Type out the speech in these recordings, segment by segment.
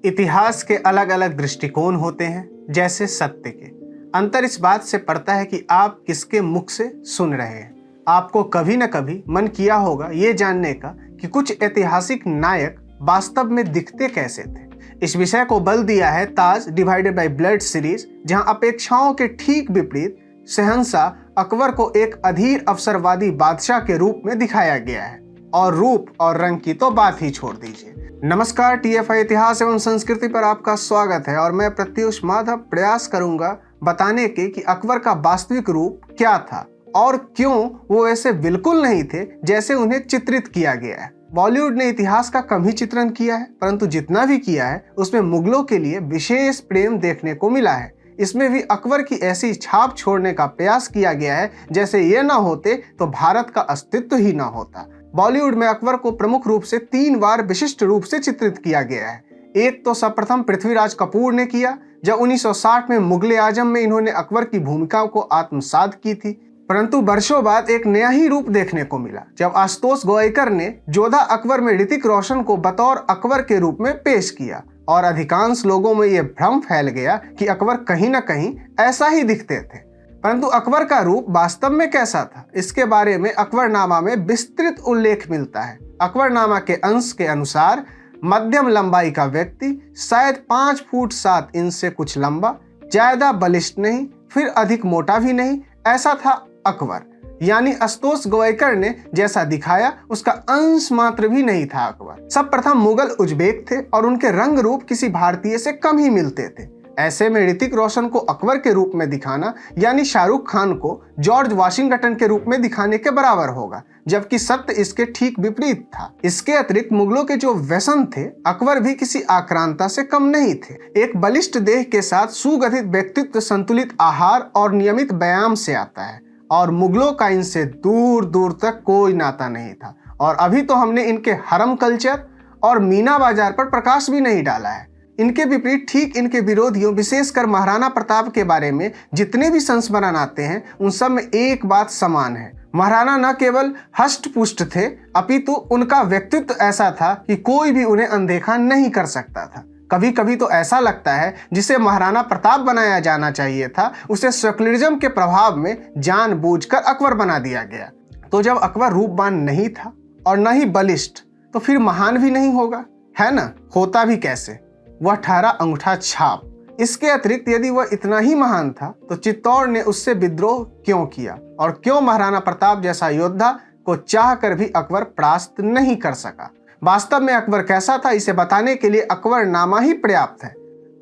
इतिहास के अलग अलग दृष्टिकोण होते हैं, जैसे सत्य के। अंतर इस बात से पड़ता है कि आप किसके मुख से सुन रहे हैं। आपको कभी न कभी मन किया होगा ये जानने का कि कुछ ऐतिहासिक नायक वास्तव में दिखते कैसे थे। इस विषय को बल दिया है ताज डिवाइडेड बाय ब्लड सीरीज, जहां अपेक्षाओं के ठीक विपरीत शहंशाह अकबर को एक अधीर अवसरवादी बादशाह के रूप में दिखाया गया है। और रूप और रंग की तो बात ही छोड़ दीजिए। नमस्कार, टीएफआई इतिहास एवं संस्कृति पर आपका स्वागत है और मैं प्रत्युष माधव प्रयास करूंगा बताने के कि अकबर का वास्तविक रूप क्या था और क्यों वो ऐसे बिल्कुल नहीं थे जैसे उन्हें चित्रित किया गया है। बॉलीवुड ने इतिहास का कम ही चित्रण किया है, परंतु जितना भी किया है उसमें मुगलों के लिए विशेष प्रेम देखने को मिला है। इसमें भी अकबर की ऐसी छाप छोड़ने का प्रयास किया गया है जैसे ये ना होते तो भारत का अस्तित्व ही ना होता। बॉलीवुड में अकबर को प्रमुख रूप से 3 बार विशिष्ट रूप से चित्रित किया गया है। एक तो सर्वप्रथम पृथ्वीराज कपूर ने किया, जब 1960 में मुगले आजम में इन्होंने अकबर की भूमिका को आत्मसात की थी। परंतु वर्षों बाद एक नया ही रूप देखने को मिला जब आशुतोष गोवारिकर ने जोधा अकबर में ऋतिक रोशन को बतौर अकबर के रूप में पेश किया और अधिकांश लोगों में यह भ्रम फैल गया कि अकबर कहीं न कहीं ऐसा ही दिखते थे। परंतु अकबर का रूप वास्तव में कैसा था, इसके बारे में अकबरनामा में विस्तृत उल्लेख मिलता है। अकबरनामा के अंश के अनुसार मध्यम लंबाई का व्यक्ति, शायद 5 फुट 7 इंच से कुछ लंबा, ज्यादा बलिष्ठ नहीं, फिर अधिक मोटा भी नहीं, ऐसा था अकबर। यानी आशुतोष गोवारिकर ने जैसा दिखाया उसका अंश मात्र भी नहीं था अकबर। सब प्रथम मुगल उज्बेक थे और उनके रंग रूप किसी भारतीय से कम ही मिलते थे। ऐसे में ऋतिक रोशन को अकबर के रूप में दिखाना यानी शाहरुख खान को जॉर्ज वाशिंगटन के रूप में दिखाने के बराबर होगा, जबकि सत्य इसके ठीक विपरीत था। इसके अतिरिक्त मुगलों के जो व्यसन थे, अकबर भी किसी आक्रांता से कम नहीं थे। एक बलिष्ठ देह के साथ सुगठित व्यक्तित्व, संतुलित आहार और नियमित व्यायाम से आता है और मुगलों का इनसे दूर दूर तक कोई नाता नहीं था। और अभी तो हमने इनके हरम कल्चर और मीना बाजार पर प्रकाश भी नहीं डाला है। इनके विपरीत ठीक इनके विरोधियों, विशेषकर महाराणा प्रताप के बारे में जितने भी संस्मरण आते हैं उन सब में एक बात समान है। महाराणा न केवल हष्ट पुष्ट थे, अपितु उनका व्यक्तित्व ऐसा था कि कोई भी उन्हें अनदेखा नहीं कर सकता था। कभी कभी तो ऐसा लगता है जिसे महाराणा प्रताप बनाया जाना चाहिए था, उसे सेक्युलरिज्म के प्रभाव में जानबूझकर अकबर बना दिया गया। तो जब अकबर रूपवान नहीं था और न ही बलिष्ठ, तो फिर महान भी नहीं होगा, है ना? होता भी कैसे? वह ठहरा अंगूठा छाप। इसके अतिरिक्त यदि वह इतना ही महान था तो चित्तौड़ ने उससे विद्रोह क्यों किया और क्यों महाराणा प्रताप जैसा योद्धा को चाहकर भी अकबर परास्त नहीं कर सका? वास्तव में अकबर कैसा था, इसे बताने के लिए अकबरनामा ही पर्याप्त है।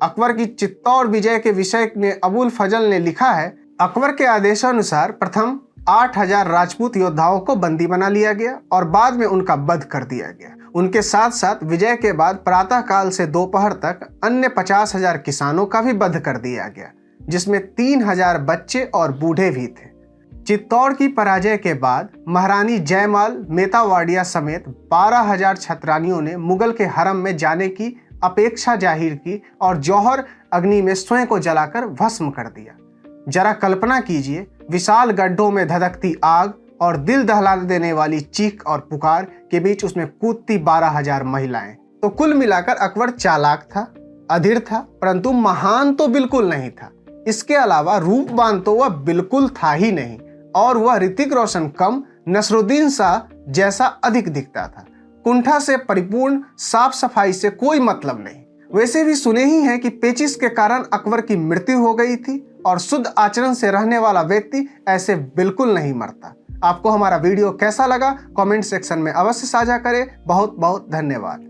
अकबर की चित्तौड़ विजय के विषय में अबुल फजल ने लिखा है, अकबर के आदेशानुसार प्रथम 8000 राजपूत योद्धाओं को बंदी बना लिया गया और बाद में उनका वध कर दिया गया। उनके साथ साथ विजय के बाद प्रातः काल से दोपहर तक अन्य 50,000 किसानों का भी वध कर दिया गया, जिसमें 3000 बच्चे और बूढ़े भी थे। चित्तौड़ की पराजय के बाद महारानी जयमाल मेतावाडिया समेत 12,000 छत्रानियों ने मुगल के हरम में जाने की अपेक्षा जाहिर की और जौहर अग्नि में स्वयं को जलाकर भस्म कर दिया। जरा कल्पना कीजिए, विशाल गड्ढों में धधकती आग और दिल दहला देने वाली चीख और पुकार के बीच उसमें कूदती 12,000 महिलाएं। तो कुल मिलाकर अकबर चालाक था, अधीर था, परंतु महान तो बिल्कुल नहीं था। इसके अलावा रूपवान तो वह बिल्कुल था ही नहीं और वह ऋतिक रोशन कम, नसरुद्दीन शाह जैसा अधिक दिखता था। कुंठा से परिपूर्ण, साफ सफाई से कोई मतलब नहीं। वैसे भी सुने ही हैं कि पेचिश के कारण अकबर की मृत्यु हो गई थी और शुद्ध आचरण से रहने वाला व्यक्ति ऐसे बिल्कुल नहीं मरता। आपको हमारा वीडियो कैसा लगा कमेंट सेक्शन में अवश्य साझा करें। बहुत बहुत धन्यवाद।